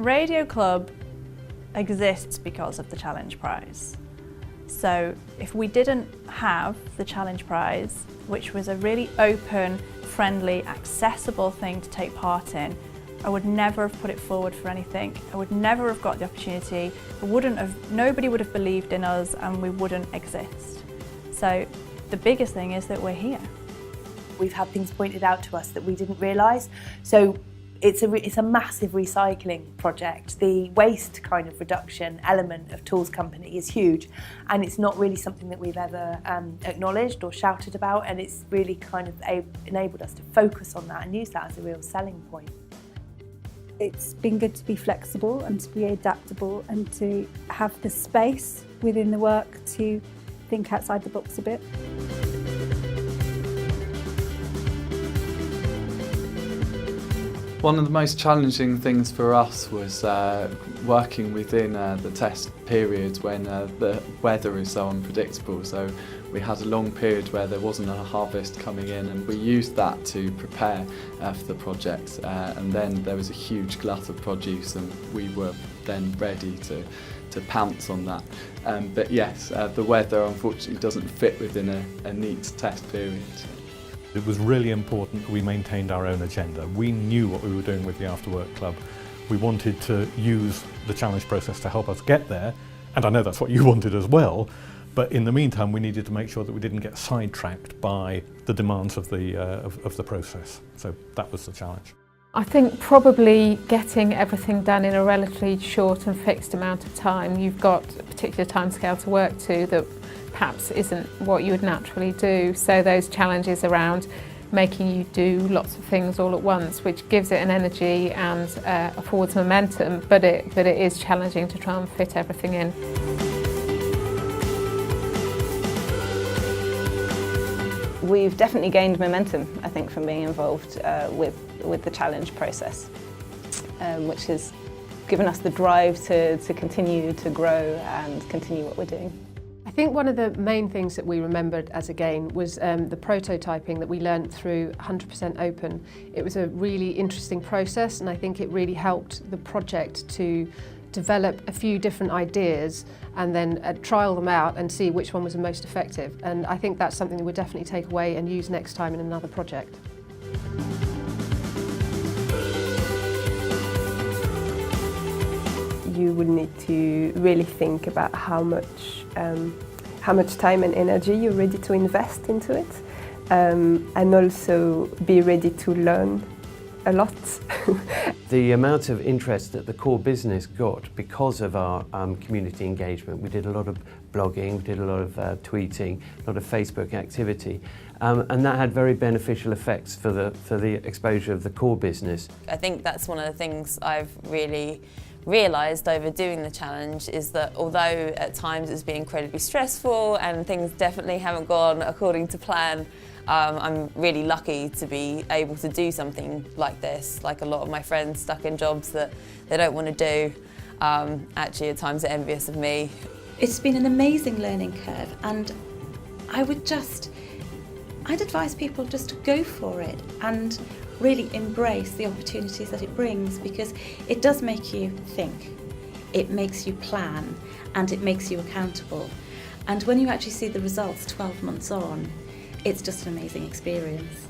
Radio Club exists because of the Challenge Prize. So if we didn't have the Challenge Prize, which was a really open, friendly, accessible thing to take part in, I would never have put it forward for anything. I would never have got the opportunity. Nobody would have believed in us and we wouldn't exist. So the biggest thing is that we're here. We've had things pointed out to us that we didn't realise. So it's a massive recycling project. The waste kind of reduction element of Tools Company is huge, and it's not really something that we've ever acknowledged or shouted about, and it's really kind of enabled us to focus on that and use that as a real selling point. It's been good to be flexible and to be adaptable and to have the space within the work to think outside the box a bit. One of the most challenging things for us was working within the test periods when the weather is so unpredictable. So we had a long period where there wasn't a harvest coming in, and we used that to prepare for the project. And then there was a huge glut of produce, and we were then ready to pounce on that. But yes, the weather unfortunately doesn't fit within a neat test period. It was really important that we maintained our own agenda. We knew what we were doing with the After Work Club. We wanted to use the challenge process to help us get there, and I know that's what you wanted as well, but in the meantime we needed to make sure that we didn't get sidetracked by the demands of the process. So that was the challenge. I think probably getting everything done in a relatively short and fixed amount of time. You've got a particular timescale to work to that perhaps isn't what you would naturally do. So those challenges around making you do lots of things all at once, which gives it an energy and affords momentum, but it is challenging to try and fit everything in. We've definitely gained momentum, I think, from being involved with the challenge process, which has given us the drive to continue to grow and continue what we're doing. I think one of the main things that we remembered as a gain was the prototyping that we learnt through 100% Open. It was a really interesting process, and I think it really helped the project to develop a few different ideas and then trial them out and see which one was the most effective. And I think that's something that we'll definitely take away and use next time in another project. You would need to really think about how much time and energy you're ready to invest into it, and also be ready to learn a lot. The amount of interest that the core business got because of our community engagement, we did a lot of blogging, we did a lot of tweeting, a lot of Facebook activity, and that had very beneficial effects for the exposure of the core business. I think that's one of the things I've really realised over doing the challenge, is that although at times it's been incredibly stressful and things definitely haven't gone according to plan, I'm really lucky to be able to do something like this. Like a lot of my friends stuck in jobs that they don't want to do, actually at times are envious of me. It's been an amazing learning curve, and I'd advise people just to go for it and really embrace the opportunities that it brings, because it does make you think, it makes you plan, and it makes you accountable. And when you actually see the results 12 months on, it's just an amazing experience.